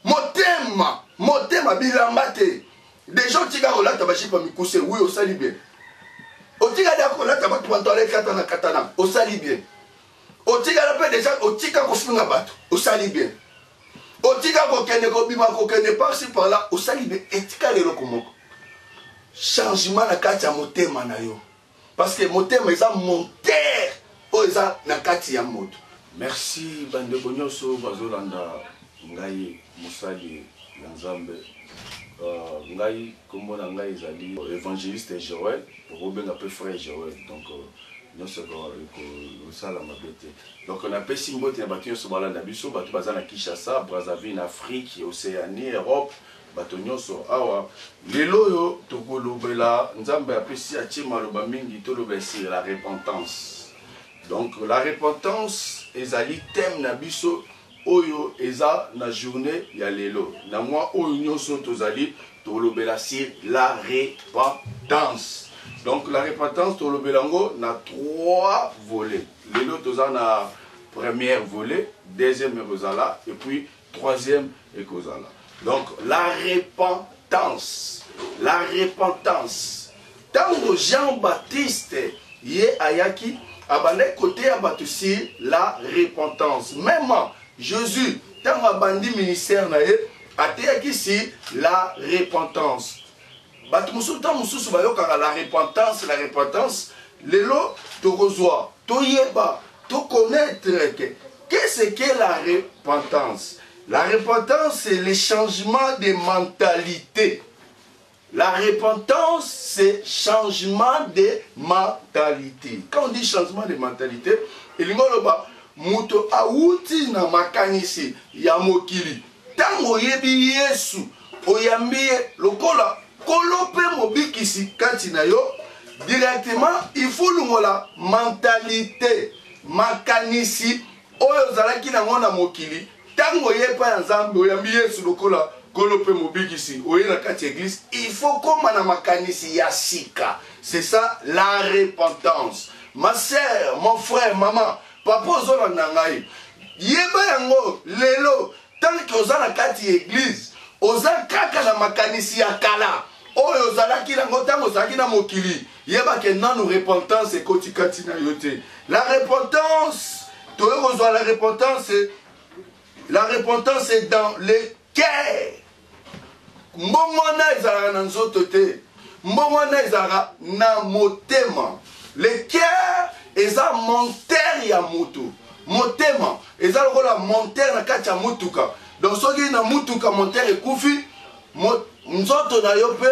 Motema, motema bilambate. Des gens qui ont la tabachi pour mikuse, oui, au sali bien. Au tika d'ako la tabachi pour entendre katana katana, au sali bien. Au tika la paix déjà, au tika ko funga bato, au sali bien. Au tika ko kene ko bima ko kene par-ci par-là, au sali bien. Et tika le lokomoko. Changement na kati ya motema na yo. Parce que motema eza monter, o eza na kati ya moto. Merci bande bonyoso bazolanda ngai musali na Nzambe. Ngai kombo na ngai ezali évangéliste Joël, Robin appelle frère Joël. Donc nous sommes au sala mabete. Donc on appelle Simbote na bato nyonso balanda biso bato baza na Kinshasa, Brazzaville, Afrique, Océanie, Europe. Bato nyonso awa lelo yo tokolobela Nzambe apesi atie maloba mingi toloba sur la repentance. Donc la repentance ezali thème na biso oyo eza na journée ya lelo. Na moi oyo nyonso tozali tolobela sur la repentance. Donc la repentance tolobela ngo na 3 volets. Lelo toza na première volet, deuxième ekozala et puis troisième ekozala. Donc la repentance. La repentance. Tango Jean-Baptiste yé ayaki abandé côté abatousi la repentance. Même Jésus, tant abandi ministère na ye, ateyaki si la repentance. Batumusu tant mususu bayokaka la repentance, lelo tokozwa, toyeba, to connaître qu'est-ce que la repentance. La repentance, c'est le changement de mentalité. La repentance, c'est changement de mentalité. Quand on dit changement de mentalité, il y a muto auti na makanisi ya mokili. Tango yebi Yesu, oyambiye lokola kolope mobikisi kati na yo, directement, il faut lungola mentalité, makanisi, oyo zalaki na ngona mokili. Tango yepa Nzambe oyambi Yesu lokola kolope mobikisi oye na kati église, il faut comme na makanisi ya sika. C'est ça la repentance. Ma sœur, mon frère, maman, papa ozola na ngai. Yeba yango lelo tant que oza na kati église, oza kaka na makanisi ya kala. Oyo ozalaki nango tango ozalaki na mokili. Yeba ke nanu repentance ekoti kati na yo te. La repentance, toyo kozwa la repentance. La repentance est dans le cœur. Mbongwana ezara na nzoto te. Mbongwana ezara na motema. Le cœur eza monteur ya mutu. Motema eza lokola monteur na kati ya mutuka. Donc soki na mutuka monteur ekufi, nzoto na yo pe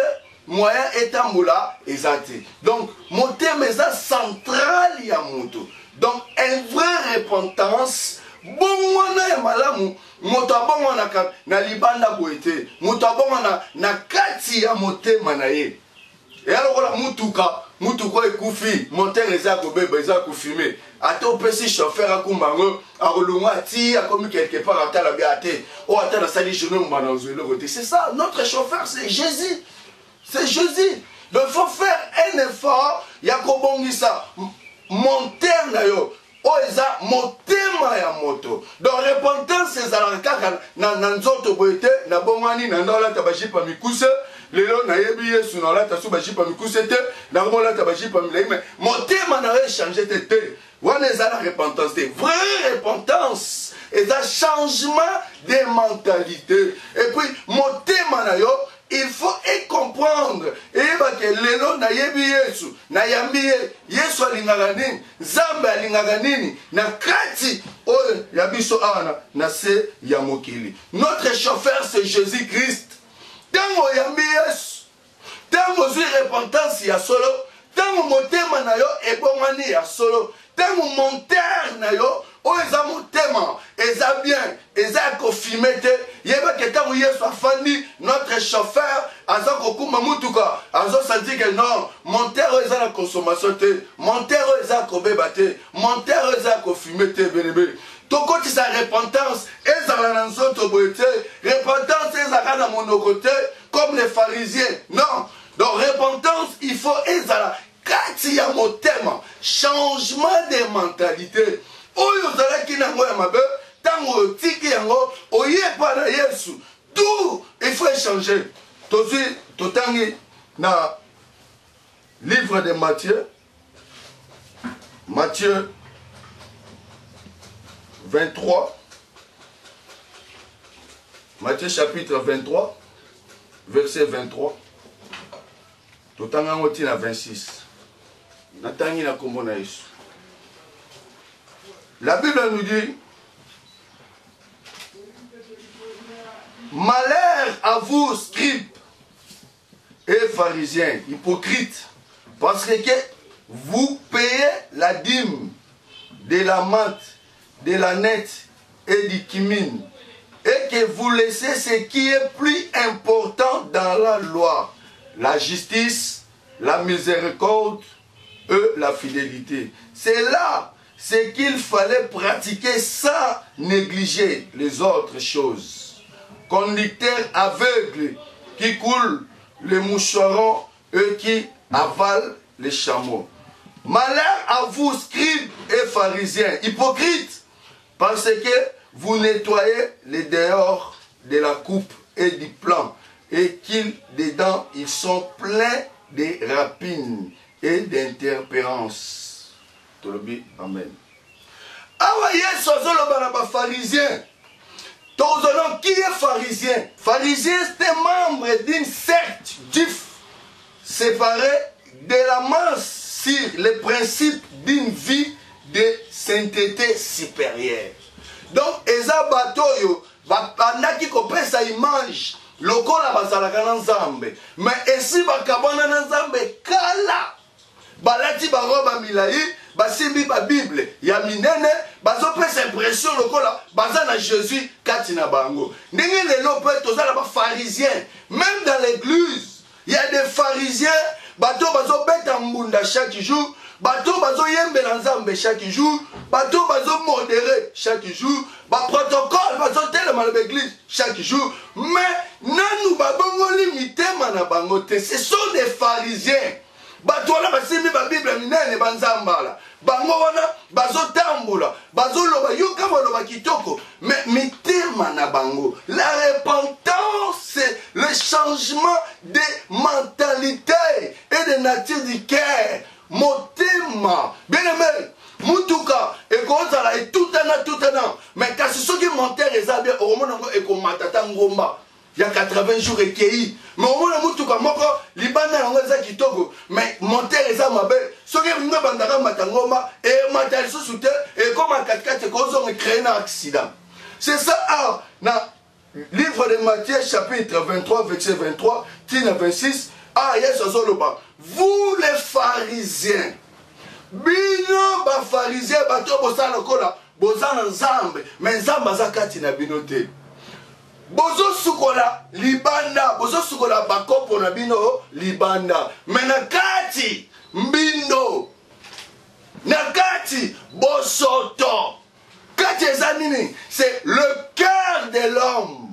moyen etambola eza te. Donc motema eza central ya mutu. Donc une vraie repentance. Bongwana ya malamu moto abongwana na libanda boete moto abongwana na kati ya motema na ye et alors la mutuka ekufi moteur eza kobeba eza kufime ata opesi chauffeur akumbango akolonga ati akomi quelque part atala biate o ata na sali journée mbana ozwelo côté. C'est ça notre chauffeur, c'est Jésus. C'est Jésus. Donc il faut faire un effort ya kobongisa monteur na yo. Oeza motema ya moto. Donc repentance ezalaka kaka na nzoto boete na bongwani na ndola tabajipa mikuse lelo na yebi Yesu na lata su bajipa mikuse te na mola tabajipa milaime motema na yo changer te. Wana ezala repentance te. Vraie repentance eza changement de mentalité. Et puis motema na yo il faut comprendre et que lelo na yebi Yesu na yambiye Yesu alingaka nini Nzambe alingaka nini na kati oyo ya biso ana na se ya mokili. Notre chauffeur c'est Jésus-Christ. Tango yambi Yesu, tango zwi repentance ya solo, tango motema na yo ebongani ya solo, tango monteur na yo oyo eza motema eza bien eza kofime te yeba ke tango Yesu afandi notre chauffeur aza kokuma mutuka azo sentir que non monteur oyo eza na consommation te monteur oyo eza kobeba te monteur oyo eza kofime te belebe tokotisa repentance ezala na nzoto boye te repentance ezala na monoko te comme les pharisiens. Non, donc repentance il faut ezala kati ya motema changement de mentalité. Oyo zalaki nango ya mabe tango otiki yango oyepa na Yesu tout il faut échanger. Totangi na livre de Matthieu, Matthieu 23, Matthieu chapitre 23, verset 23, Totanga ngoti na 26. Natangi na kombo na Yesu. La Bible nous dit: malheur à vous, scribes et pharisiens, hypocrites, parce que vous payez la dîme de la menthe, de la nette et du cumin, et que vous laissez ce qui est plus important dans la loi, la justice, la miséricorde et la fidélité. C'est là ce qu'il fallait pratiquer sans négliger les autres choses. Conducteurs aveugles qui coulent les moucherons et qui avalent les chameaux. Malheur à vous, scribes et pharisiens, hypocrites, parce que vous nettoyez les dehors de la coupe et du plan, et qu'ils, dedans, ils sont pleins de rapines et d'interpérances. Amen. Ah oui, pharisien. Qui est pharisien? Pharisien, c'est membre d'une secte juive séparée de la masse sur les principes d'une vie de sainteté supérieure. Donc, Eza Batoyo, Bandaki Kopesa, il mange, lokola basalaka na nzambe, mais esi bakabana na nzambe kala, balati baroba milai, basimbi ba Bible, ya minene, bazopesa impression lokola, baza na Jésus kati na bango. Ndenge lelo pe tozala ba pharisiens, même dans l'église, il y a des pharisiens, bato bazobeta mbunda chaque jour, bato bazo yembela nzambe chaque jour, bato bazo modéré chaque jour, ba protocole bazo telema na l'église chaque jour, mais nanu babongo limité mana bango te, ce sont des pharisiens. Bato wana basimbi ba Bible minene banzambala, bango wana bazo tambola, bazo loba yoka loba kitoko, mais mitema na bango. La repentance, c'est le changement de mentalité et de nature du cœur. Motema, bien aimé, mutuka, et kozala et tout un an, mais kasi soki monter ezabia au moment où eko matata ngomba. Il y a 80 jours et qui mais au moins mutuka moko libanda na ngoza kitoko mais monter les âmes belle ce que nous bandaka matangoma et matal sous-souté et comme en 4x4 cause on crée un accident. C'est ça dans livre de Matthieu chapitre 23 verset 23 tina 26 yes azoloba vous les pharisiens bino ba pharisiens bato bosala kola bozana nzambe mais nzambe azakati na binote. Bozo sukola libanda, bozo sukola bakopo na bino libanda. Menakati mbindo, nakati bosoto. Kati ezanini, c'est le cœur de l'homme.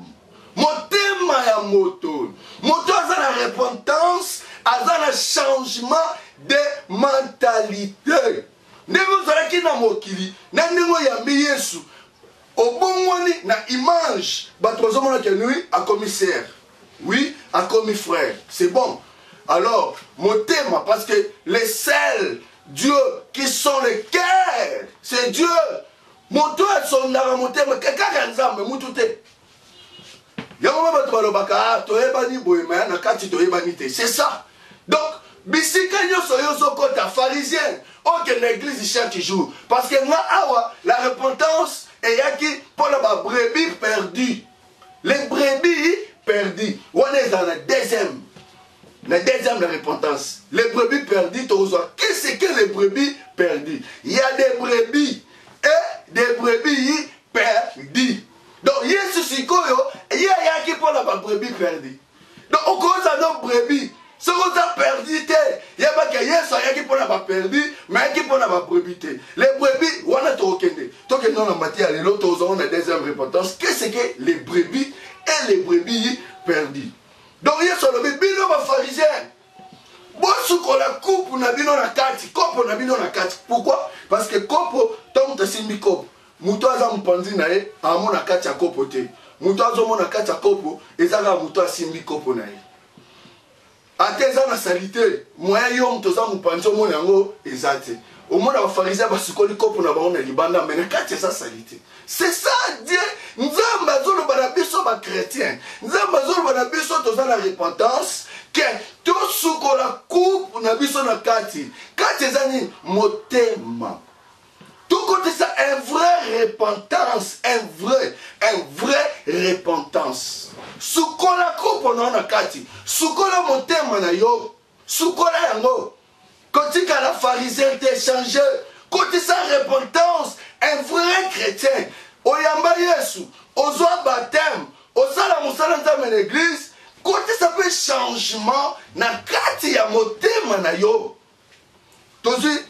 Motema ya moto. Moto a la repentance, a la changement de mentalité. Ndeko zalaki na mokili, na ndeko yambi Yesu. Au bon moment, na image, batozomona que lui a commissaire, oui, a commis frère, c'est bon. Alors, mon thème, parce que les seuls dieux qui sont les cœurs, c'est Dieu. Mon toit son dans mon thème, quelqu'un ensemble, mon tout est. Yamama batbalobaka, toebani boyema na kati toebani te, c'est ça. Donc, bisika nyoso yoso kota pharisien, aucun église chaque jour, parce que moi awa la repentance et yaki pour la brebis perdue. Les brebis perdues. On est dans la deuxième la repentance. Les brebis perdues, qu'est-ce que les brebis perdues? Il y a des brebis et des brebis perdues. Donc, Yesu Sikoyo, il y a yaki pour la brebis perdue. Donc, on cause à nos brebis. Ce qu'on a perdu, il y a pas que Yesu a qui pour la perdu, mais qui pour la brebis. Les brebis, on a tout okende. Tant que nous en matière, les autres ont la deuxième repentance. Qu'est-ce que les brebis et les brebis perdus? Donc Yesu le bino va pharisien. Bosu ko la coupe na bino na kati, kopo na bino na kati. Pourquoi? Parce que kopo tant que simbi kopo. Muto aza mpanzi na ye, amo na kati ya kopo te. moto azomona kati ya kopo ezaka moto asimbi kopo na ye ate eza na salite moyen yo moto oza mopanzi omona yango eza te omona bafarisien basukoli kopo na bango na libanda me na kati eza salite. C'est ça Dieu. Nzambe azoloba na biso ba chrétien. Nzambe azoloba na biso toza na repentance que tosukola coupe na biso na kati. Kati eza nini motema. Tout côté ça un vrai repentance, un vrai repentance. Sukola coupe na kati. Sukola motema na yo. Sukola yango. Côté ka la pharisien t'échanger. Côté ça repentance, un vrai chrétien. Oyamba Yesu, ozwa baptême, osala musala nzambe na l'église, côté ça peut changement na kati ya motema na yo. Tozi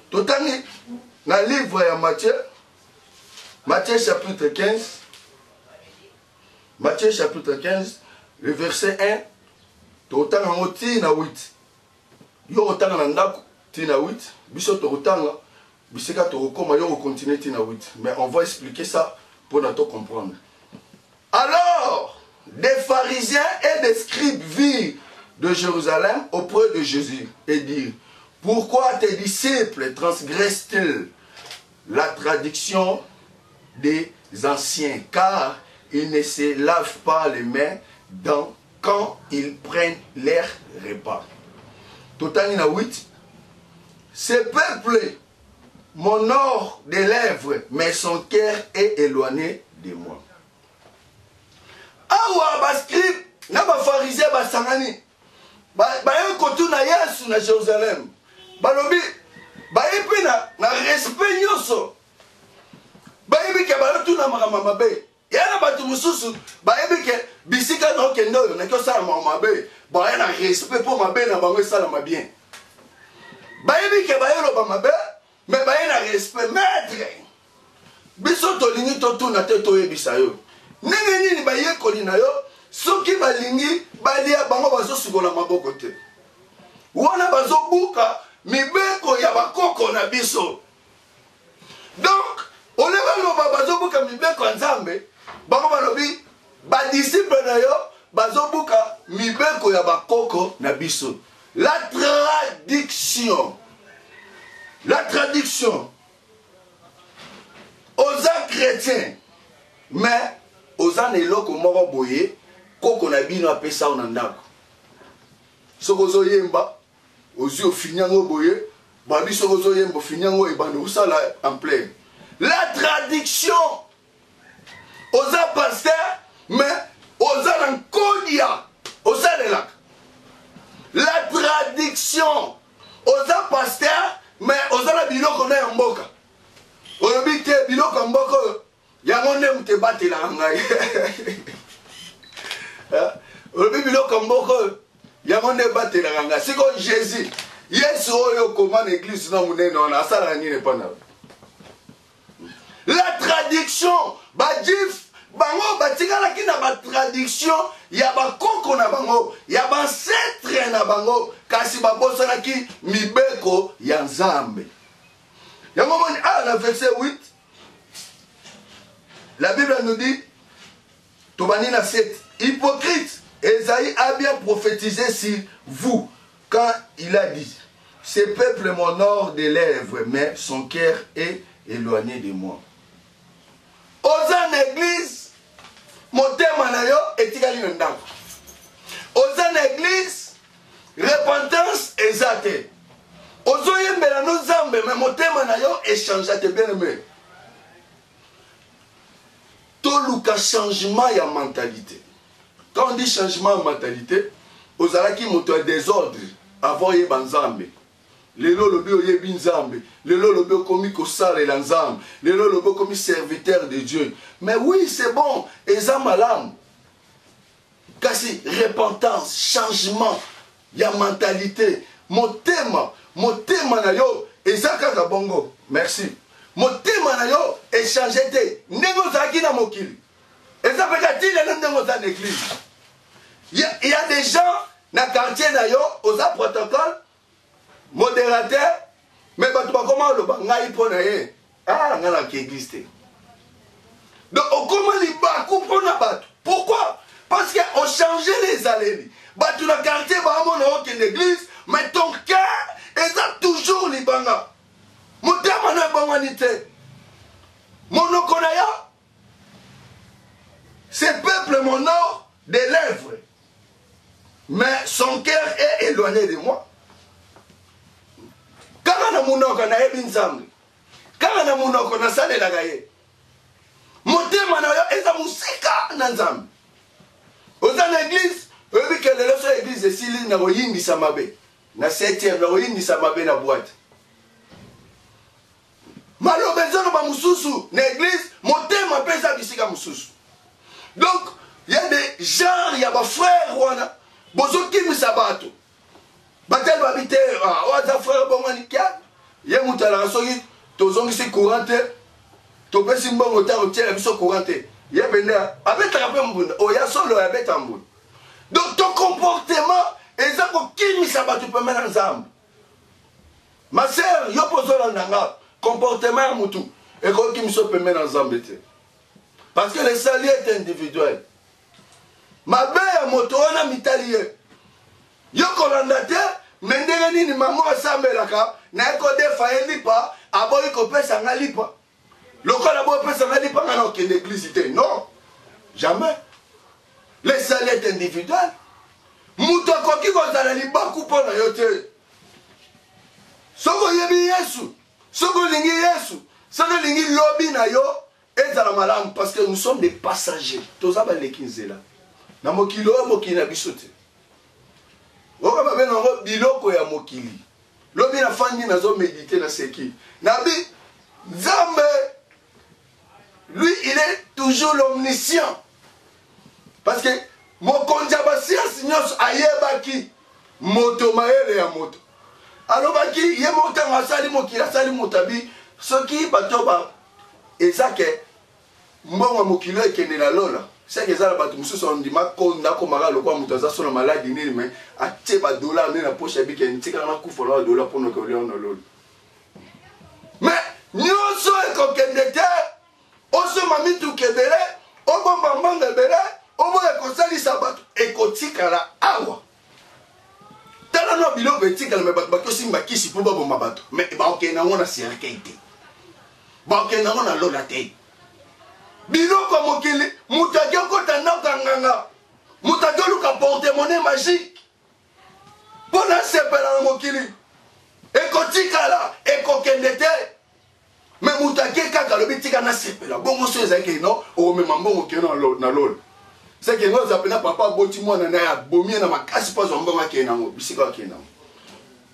totani na livre ya Matthieu chapitre 15. Matthieu chapitre 15, le verset 1. Totanga ngoti na 8. Yo otanga na ndako tina 8. Biso totanga bisika tokoma yo continuer tina 8. Mais on va expliquer ça pour nous comprendre. Alors, des pharisiens et des scribes virent de Jérusalem auprès de Jésus et dirent: pourquoi tes disciples transgressent-ils la tradition des anciens, car ils ne se lavent pas les mains quand ils prennent leur repas. Totani na 8. Ce peuple m'honore des lèvres, mais son cœur est éloigné de moi. Awa bascribe na ba pharisien basangani ba kotu na Yesu na Jérusalem. Balobi ba epi na respect nyoso. Ba ebi ke ba tuna makama mabe. Yana batu mususu ba ebi ke bisika no kendo na ko sala mabe. Ba yana respect pour mabe na bango sala bien. Ba ebi ke ba yelo ba mabe, mais ba yana respect maître. Biso to lingi to tuna te to yebisa yo. Nenge nini ba yekoli na yo, soki ba lingi ba lia bango bazo sukola maboko te. Wana bazo buka mibeko ya bakoko na biso. Donc, oleba lo bazo buka mibeko nzambe, bango balobi ba disciple na yo bazo buka mibeko ya bakoko na biso. La traduction. La traduction. Aux chrétiens, mais aux aneloko moko boye, koko na bino apesa onandako. Sokozo yemba, ozu ofinyango boye, babi sokozo yemba finyango ebando usala en plein. La traduction. Aux pasteurs, mais aux ankodia, aux anelak. La traduction. Aux pasteurs, mais aux biloko na mboka. Olobite biloko mboko yango nde mute batela ngai. Olobi biloko mboko yango nde batela ngai. Siko Jésus, Yesu oyo commande église na munene on asala nini pana. La traduction bajif bango batikala kina ba traduction ya bakoko na bango, ya bancetre na bango kasi babosana ki mibeko ya Nzambe. Le verset 8, la Bible nous dit, Tobanina 7, hypocrite, Esaïe a bien prophétisé sur vous quand il a dit: ce peuple m'honore des lèvres, mais son cœur est éloigné de moi. Aux église, mon thème est égal. Aux église, repentance exaltée. Ozoye mbela no zambe mais motema na yo échange te bien aimé. Toluka changement ya mentalité. Quand on dit changement de mentalité, ozalaki moto désordre avant ye banzambe. Lelo lobi oyebi nzambe, lelo lobi komi kosala la nzambe, lelo lobi komi serviteur de Dieu. Mais oui, c'est bon, eza malamu. Kasi repentance, changement ya mentalité, motema na yo ezaka ka bongo. Merci. Motema na yo échanger te. Ndenge zaki na mokili. Eza peka ti le ndenge za l'église. Il y a des gens na quartier na yo oza protocole modérateur mais batu ba comment lo ba ngai pona ye. Ah ngala ki église te. Donc, on commence les bakou pour na bateau. Pourquoi? Parce qu'on changeait les allées. Bateau na quartier, bah, mon nom qui l'église, mais ton cœur, ils ont toujours les bangas. Mon terme n'a pas manité. Mon nom qu'on a, ce peuple, mon nom, des lèvres. Mais son cœur est éloigné de moi. Quand on a mon nom qu'on a ebinzambi, quand on a mon nom qu'on a salé la gaye, mon terme n'a pas musika nanzambi. Aux églises, oui que les autres églises de Sili na oyindi samabe, na 7e na oyindi samabe na boîte. Malheureusement ba mususu na église, mon terme pesa bisika mususu. Donc, il y a des gens, il y a des frères wana, bozo kimi sabato. Batel babite, oza frère bomani kia, ye mutala soki tozongi se courante, to pesi mbongo ta otiela biso courante. Ye benda, abeta pe mbunda, oya solo ya beta mbunda. Donc ton comportement, ezako kimi sabato pe mena nzambe. Ma sœur, yo pozola nanga, comportement ya mutu, eko kimi so pe mena nzambe te. Parce que le salut est individuel. Ma belle moto wana mitaliye. Yo kolanda te, mendenge nini maman asambelaka, na eko defa lipa, aboyi kopesa nga lipa. Lokola aboyi kopesa nga lipa nga na okende église te. Non. Jamais. Le salut est individuel. Muto akoki kozala libaku pona yo te. Soko yebi Yesu, soko lingi Yesu, soko lingi lobi na yo, ezala malamu parce que nous sommes des passagers. Toza ba lekinzela. Na mokili o mokili na biso te. Oka ba bengo biloko ya mokili. Lobi na fandi nazo méditer na seki. Nabi Nzambe, lui il est toujours l'omniscient. Parce que mokonzi ba science nyos ayebaki moto maele ya moto. Alobaki ye moto ngasali mokili asali motabi soki batoba ezake mbongo mokili ekende na lola. C'est que ça la bateau mususu on dit ma konda ko mara lokwa mutaza solo maladi nini mais atie ba dollar na poche bike ntika na kufa la dollar pour no ko le on lolo. Mais nyonso e ko kende te oso mamitu kebele o bomba mbanga bele o mo e ko sali sabato e ko tikala awa. Tala no biloko etikala me bato bakyo simba kisi pour ba bomba bato mais ba okena ngona sirkeite. Ba okena ngona lola te. Biloko mokili, mutaki okota naka nganga, mutaki oluka porte-monnaie magique. Pona sepela na mokili, ekotikala, ekokende te. Mais mutaki kaka lobi tika na sepela, bongo so ezaki no, o mema mbongo kena na lolo. C'est que nous appelons papa boti mwana na ya bomie na makasi pa zo mbongo kena ngo, bisika kena.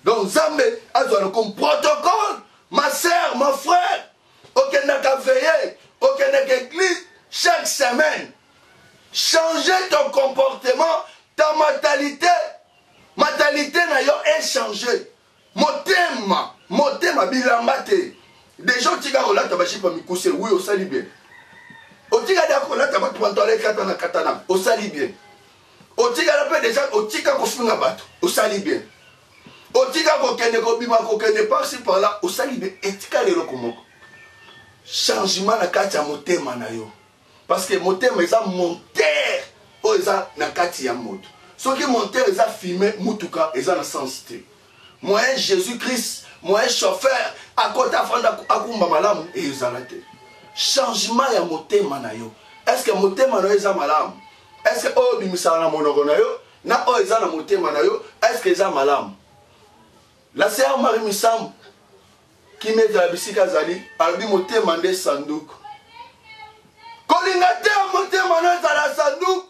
Donc Nzambe azwa comme protocole, ma sœur, mon frère, okenda ka veiller. Aucune église, chaque semaine, changer ton comportement, ta mentalité. Mentalité n'a pas changé. Motema bilambate. Des gens qui ont la tabachi pour me coucher, oui, au sali bien. Au tigre d'accord, la tabac pour entendre katana katana, au sali bien. Au tigre la paix des gens, au tigre qu'on fait un bateau, au sali bien. Au tigre qu'on kenne kobima, qu'on kenne par-ci par-là, au sali bien. Et tigre les locomos. Changement na kati ya motema na yo parce que motema eza monteur o eza na kati ya moto soki monteur eza filmé mutuka eza na sens te moyen Jésus Christ moyen chauffeur akota fanda akumba malamu e ezala te changement ya motema na yo est-ce que motema na yo eza malamu est-ce que o bimisala na monoko na yo na o eza na motema na yo est-ce que eza malamu la sœur Marie Misambo qui met la bisika zali albi motema nde sanduku kolinga te motema na zala sanduku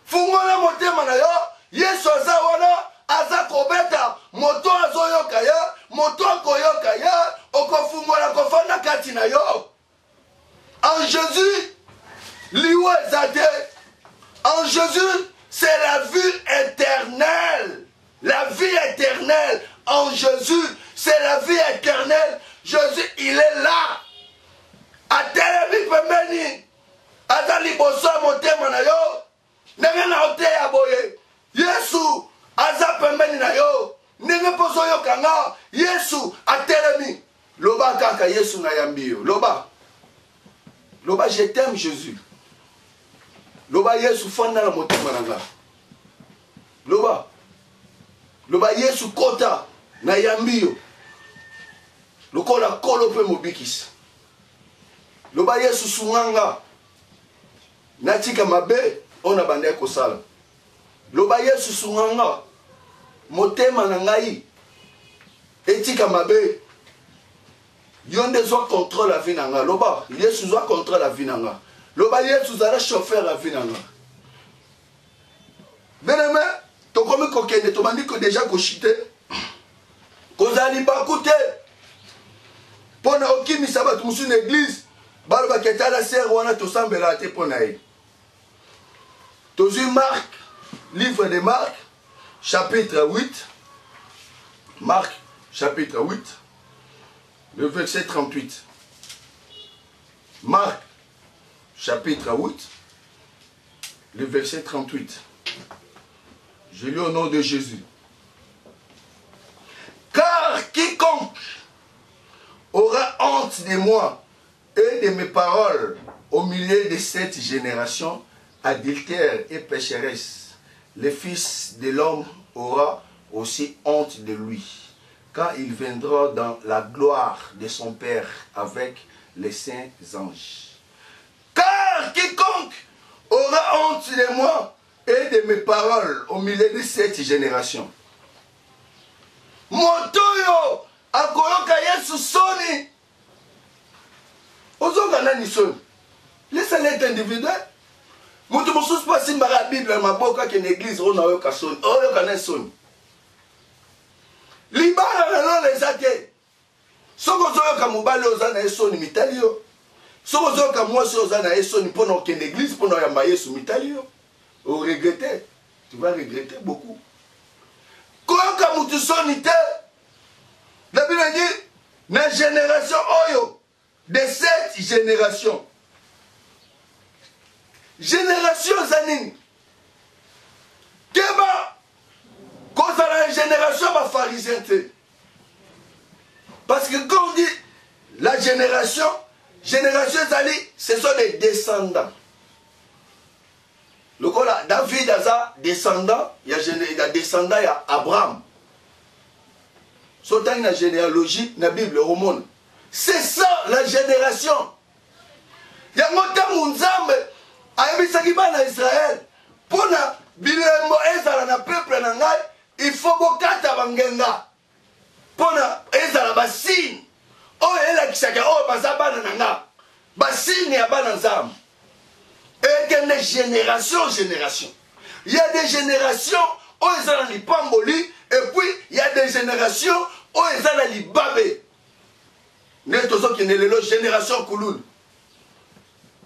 fungola motema na yo Yesu aza wana aza kobeta moto azoyoka ya moto akoyoka ya okofungola kofanda kati na yo en Jésus liwe zate en Jésus c'est la vie éternelle en Jésus c'est la vie éternelle. Jésus, il est là. A telebi pembeni. Azali boso motema na yo. Nenge na ote ya boye. Yesu, aza pembeni na yo. Nenge poso yo kanga. Yesu, a telebi. Loba kaka Yesu na yambi yo. Loba. Loba, je t'aime Jésus. Loba, Yesu fanda la motema nanga. Loba. Loba, Yesu kota na yambio. Lokola kolo pe mobikis. Loba, Yesu sunganga. Natika mabe, ona bande kosala. Loba, Yesu sunganga. Motema nangai. Etika mabe. Yonde zwa contrôle la vie nanga. Loba, Yesu zwa contrôle la vie nanga. Loba, Yesu zara chauffeur la vie nanga. Beneme, to komi kokende, to mandi ko déjà koshite. Kozali bakute. Pona okimi sabat musu une église. Baloba ketala ser wana to sambela te pona e. Tozu Marc, livre de Marc, chapitre 8. Marc, chapitre 8. Le verset 38. Marc, chapitre 8, le verset 38. Je lis au nom de Jésus. Car quiconque aura honte de moi et de mes paroles au milieu de cette génération adultère et pécheresse, le Fils de l'homme aura aussi honte de lui, quand il viendra dans la gloire de son Père avec les saints anges. Car quiconque aura honte de moi et de mes paroles au milieu de cette génération. Motoyo akoloka Yesu soni. Ozoka nani soni? Laisse-le être individuel. Mutu mususu pasi mbara Bible na maboka ke l'église ona oyoka soni. Oyoka na soni. Libala na lolo ezate. Soko zoyoka mobali ozana esoni mitali yo. Soko zoyoka mwasi ozana esoni pona okende l'église pona oyamba Yesu mitali yo. Au regretter, tu vas regretter beaucoup. Koyoka mutu soni te. La Bible dit, na génération oyo, de cette génération. Génération zanini. Keba, cause à la génération ma pharisien te. Parce que quand on dit la génération zali, ce sont les descendants. Le cas David a descendant, il y a descendant, il y a Abraham. Sautant la généalogie, la Bible, au monde. C'est ça la génération. Il y a un Mounzambe, à Israël, pour na bilembo ezala na peuple na ngai, il faut bokata bangenga. Pour na ezala basine. Oh, elle a kisaka, oh, bazabana na nga. Basine ya bana nzambe. Et que les générations. Il y a des générations où ils ont les pamboli, et puis il y a des générations où ils ont les babé. Nous sommes les générations kouloun.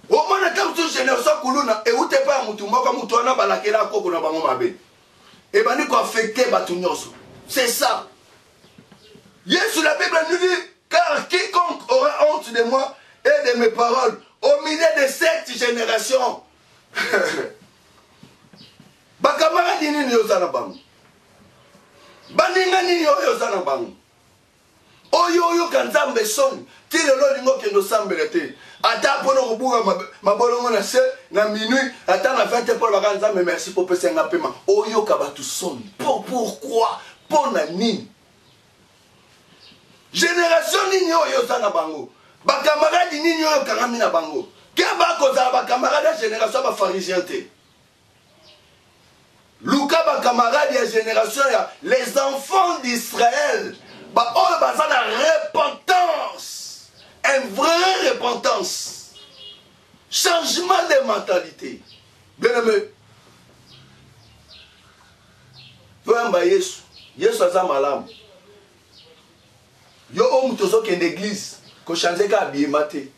Au moins, quand tu es génération kouloun, et où tu n'es pas moutouma, comme tu as balakela koko na bango mabé. Et ben, nous affecté batunyoso. C'est ça. Yesu, la Bible nous dit, car quiconque aura honte de moi et de mes paroles, au milieu de cette génération, bakamara nini yozana bango, baninga nini yozana bango, oyo kanzambe soni, tile lo lingo kendo sambele te, ata pono kubuga mabolongo na se na minuit, ata na 20 pour bakanzambe merci pour pesenga pema, oyo kabatu soni, pourquoi, pour na nini, génération nini yozana bango. Bakamaradi nini oyo kangami na bango. Keba kozala bakamaradi ya génération ba pharisien te. Luka bakamaradi ya génération ya les enfants d'Israël. Ba oyo baza na repentance. Une vraie repentance. Changement de mentalité. Bien aimé. Voyamba Yesu. Yesu aza malamu. Yo omu tozo kende église. Ko changer ka biyema te.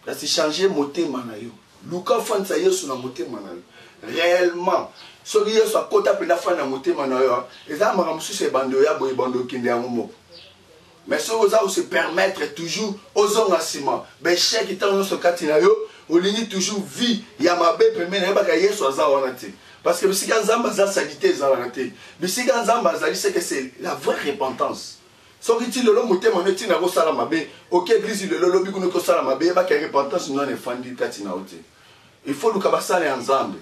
Kasi changer motema na yo. Luka fansa Yesu na motema na yo. Réellement. Soki Yesu akota pena fa na motema na yo. Eza makambo susu ebando ya boye bando kinde yango moko. Mais so oza se permettre toujours ozonga nsima. Ben chèque tant no so kati na yo. Olingi toujours vie ya mabe pemene na baka Yesu aza wana te. Parce que bisika nzamba za salité za wana te. Bisika nzamba za c'est que c'est la vraie repentance. soki ti lelo motema no ntina kosala mabe oke église lelo lobi kuno kosala mabe ba ke repentance no ne fandi kati na ote il faut luka basala ya nzambe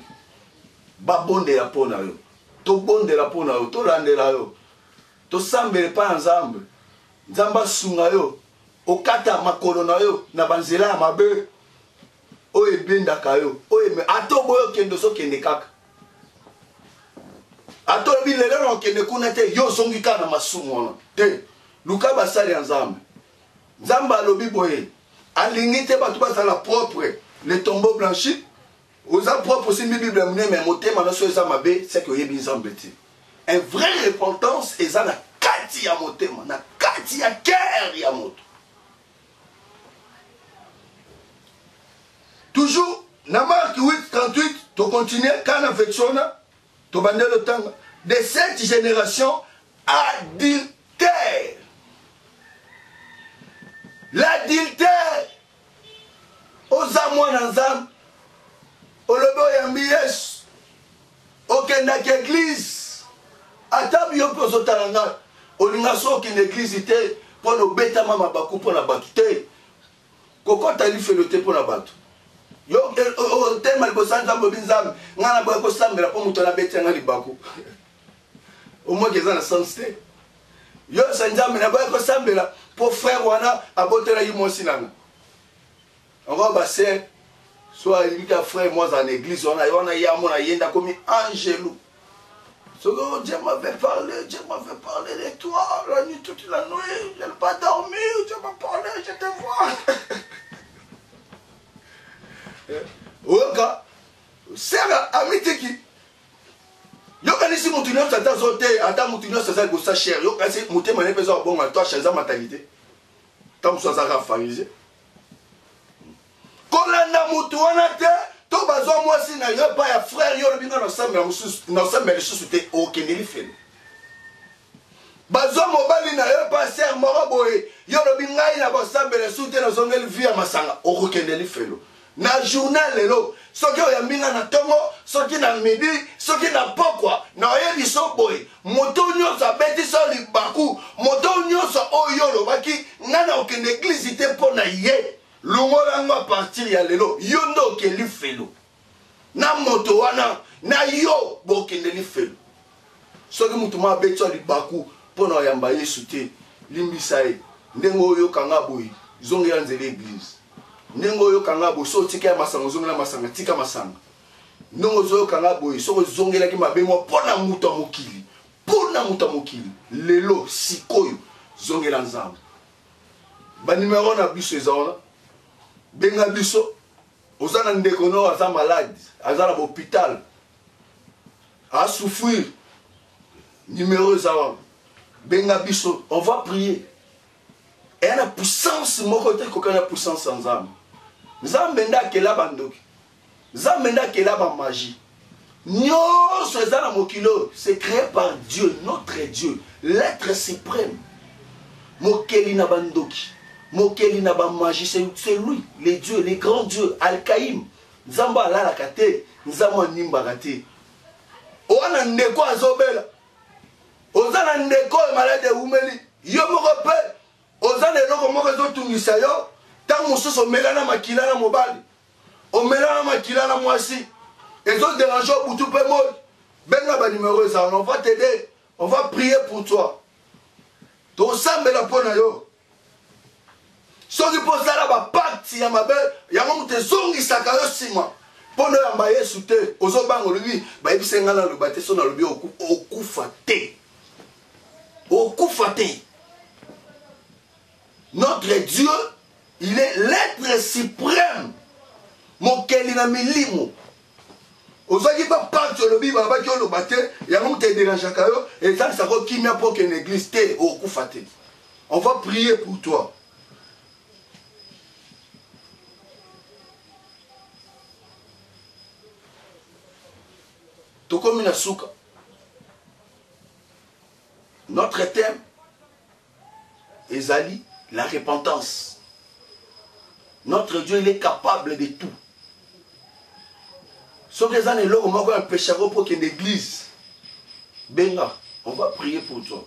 ba bonde ya pona yo to bonde la pona yo to landela yo to sambele pa nzambe nzamba sunga yo okata makolo na yo na banzela ya mabe oye bendaka yo oye me ato boyo kendo so kende kaka ato bi lelo no kende kuna te yo zongi kana masumu wana te luka basali ya nzambe nzambe alobi boye alingi te bato bazala propre le tombeau blanchi oza propre aussi bible mune mais motema na so eza mabe c'est que oyebi nzambe te un vrai repentance eza na kati ya motema na kati ya cœur ya moto toujours na Marc 8:38 to continuer kana vexona to bande le temps de cette génération adultère. L'adultère aux amours d'ensemble au lobo yambi yes okenda ke église atabi yo poso talanga olinga so ki église te pour no beta mama baku pour na batu te kokota li felote pour na batu yo o tema li bosanza mbobinzam ngana boy ko sambela po muto na beta ngali baku au moins que ça na sens te yo sanjam na boy ko sambela pour frère wana abotela yi mosinanga on va basser soit il y a frère moi en église on a yamona yenda comme angelo so Dieu m'avait parlé de toi la nuit toute la nuit je n'ai pas dormi Dieu m'a parlé je te vois oka sera amitiki yo kanisi mutunyo tata zote ata mutunyo ça go sa cher yo kasi mutema ne pesa bon à toi changer mentalité tant ça ça farisé kolanda mutu wana te to bazwa mwasi na yo pa ya frère yo lobinga na sambela mususu na sambela susu te okendeli felo bazwa mobali na yo pa ser moko boye yo lobinga ina ba sambela susu te na zongeli via masanga okendeli felo na journal lelo soki oyambinga na tongo soki na midi soki na pokwa na oyebi so boye moto nyonso abeti so libaku moto nyonso oyo lobaki nga na okende église te mpo na ye lungolango a partir ya lelo yo ndo okeli felo na moto wana na yo bokendeli felo soki mutu mo abeti so libaku mpo na oyamba yesu te limbisa ye ndenge oyokanga boye zongela nzela église ndenge oyokanga boye so otika ya masanga ozongela masanga tika masanga ndenge ozoyokanga boye soki ozongelaki mabe mwa mpo na mutu ya mokili mpo na mutu ya mokili lelo sikoyo zongela nzambe banimero na biso eza wana benga biso oza na ndeko no aza malade aza na hôpital a souffrir numéro eza wana benga biso on va prier et la puissance moko te koka na puissance en nzambe nzambe nda akela bandoki nzambe nda akela bamagie nyonso eza na mokilo c'est créé par Dieu notre Dieu l'être suprême mokeli na bandoki mokeli na bamagie c'est lui les dieux les grands dieux Al-Kaïm nzambe alalaka te nzambe animbaka te owana ndeko azobela oza na ndeko malade umeli yo moko pe oza na eloko moko ezotungisa yo ntango mosusu omela na makila na mobali omela na makila na mwasi ezoderange butu mpe moi benga banimero eza on va t'aider on va prier pour toi tosambela mpo na yo soki mpo osala bapakti ya mabe yango moto ezongisaka yo nsima mpo na oyamba yesu te ozobanga olobi bayebise ngai naloba te so nalobi okufa te okufa te. Notre Dieu, il est l'être suprême. Mokeli na milimo. Ozaki ba pacte le biba ba ki oloba te, ya mo te dérange ka yo, et ça ça ko kimia pour que l'église te okufa te. On va prier pour toi. Tokomi na suka. Notre thème ezali la repentance. Notre Dieu, il est capable de tout. Sauf que les gens ont un péché pour qu'il y ait une église. Benga, on va prier pour toi.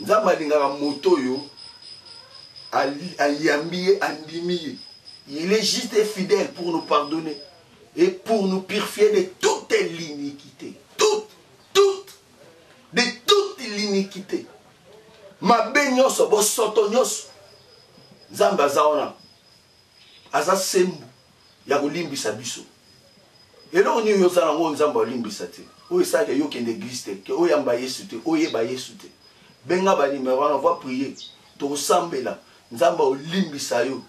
nzambe alingaka moto yo ayambi andimi. Il est juste et fidèle pour nous pardonner et pour nous purifier de toute l'iniquité. De toute l'iniquité. Mabe nyonso bo soto nyonso. Nzambe azaona. Aza sembu ya kolimbisa biso. Eloko ni yozala ngo nzambe olimbisa te. Oyo saka yo kende église te, ke oyamba Yesu te, oyeba Yesu te. Benga ba numéro on va prier. To sambela nzambe olimbisa yo.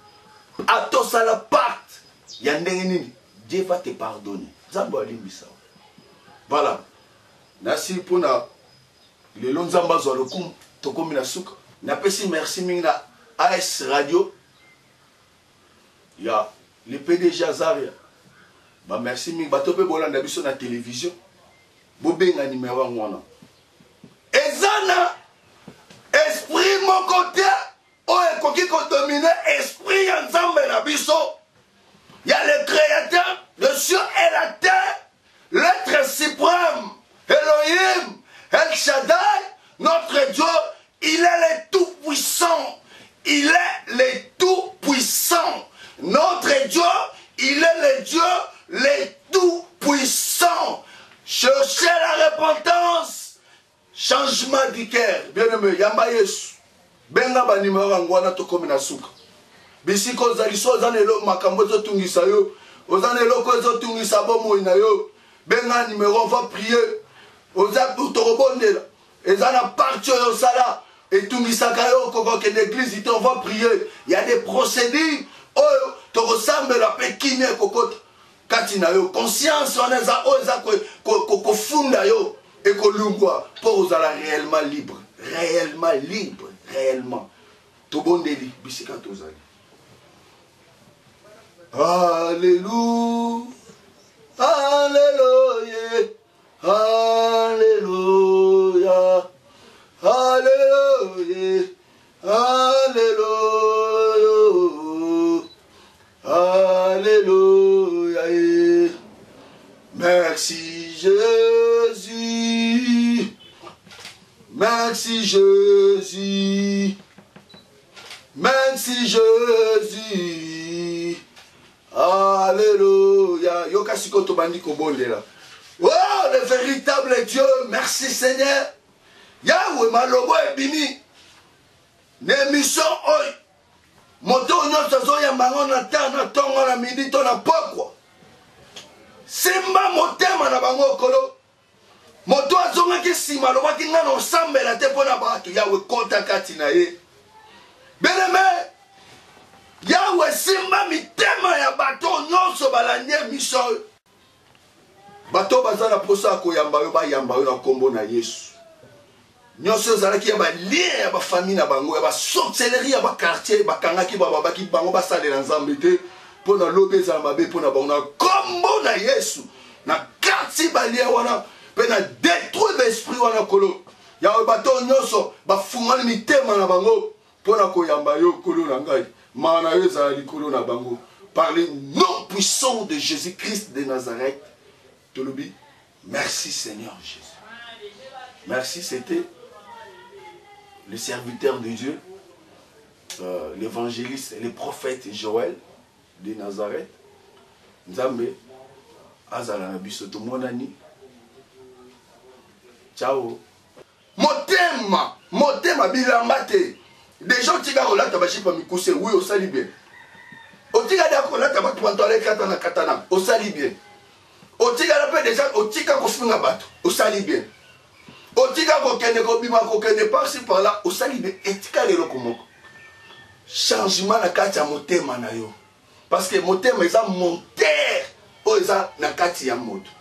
Atosa la pacte. Ya ndenge nini? Dieu va te pardonner. Nzambe olimbisa. Voilà. Merci pour na le nzambe zo lokum to komi na suka. Na pesi merci minga AS Radio. Ya le PDG Azaria. Bah merci minga bato pe bolanda biso na télévision. Bobenga numéro ngwana. Ezana esprit mon côté o ekoki ko dominer esprit ya nzambe na biso. Il y a le créateur, le ciel et la terre, l'être suprême, Elohim, El Shaddai, notre Dieu, il est le tout-puissant. Il est le tout-puissant. Notre Dieu, il est le Dieu, le tout-puissant. Cherchez la repentance, changement du cœur. Bien-aimé, Yamba Yesu, benga ba numéro ngwana to komi na suka. Bisiko zaliso zanelo makambo zo tungisa yo, ozanelo ko zo tungisa bomo na yo. Benga numéro, on va prier. Oza torobondela. Ezana parti yo sala et tungisa kayo koko ke l'église on va prier. Il y a des procédures. Oh, to ressemble la pekine kokota. Katina yo conscience on eza oza ko funda yo et ko lungwa pour ozala réellement libre, réellement. To bondeli bisika tozali. Alléluia, Alléluia, Alléluia, Alléluia, Alléluia, Alléluia. Merci Jésus, merci Jésus, merci Jésus. Alléluia. Yoka sikoto bandi kobondela. Oh, le véritable Dieu, merci Seigneur. Yahweh malobo ebimi. N'émission oi. Moto nyonso zo ya mango na tana tongo na midi to na pokwa. Simba motema na bango kolo. Moto azonga ki sima lo baki ngana osambela te pona bato Yahweh kota kati na ye. Bien-aimé, Yahweh simba mitema ya bato nyonso balanye mission. Bato bazana posa ko yamba yo ba yamba yo na kombo na Yesu. Nyonso zalaki ya ba lien ya ba famille na bango ya ba sorcellerie ya ba quartier ba kangaki ba babaki bango ba salela nzambe te pona lobeza mabe pona bango na kombo na Yesu. Na quartier ba lien wana pena détruire l'esprit wana kolo. Ya bato nyonso ba fungani mitema na bango pona ko yamba yo kolo na ngai. Par le nom puissant de Jésus-Christ de Nazareth, Tolobi, merci Seigneur Jésus. Merci, c'était le serviteur de Dieu, l'évangéliste et le prophète Joël de Nazareth. Nzambe, Azala Nabiso Tomonani. Ciao. Motema bilambate. Des gens qui ont la tabachi pour me coucher, oui, au sali bien. Au tigre d'accord, la tabac pour entendre katana katana, au sali bien. Au tigre la des gens, au tigre qu'on fait un bateau, au sali bien. Au tigre qu'on kenne bima qu'on kenne par-ci par-là, au sali bien. Et tigre les locomos. Changement na kati ya motema na yo. Parce que motema ils ont monté, oh ils ont na kati ya moto.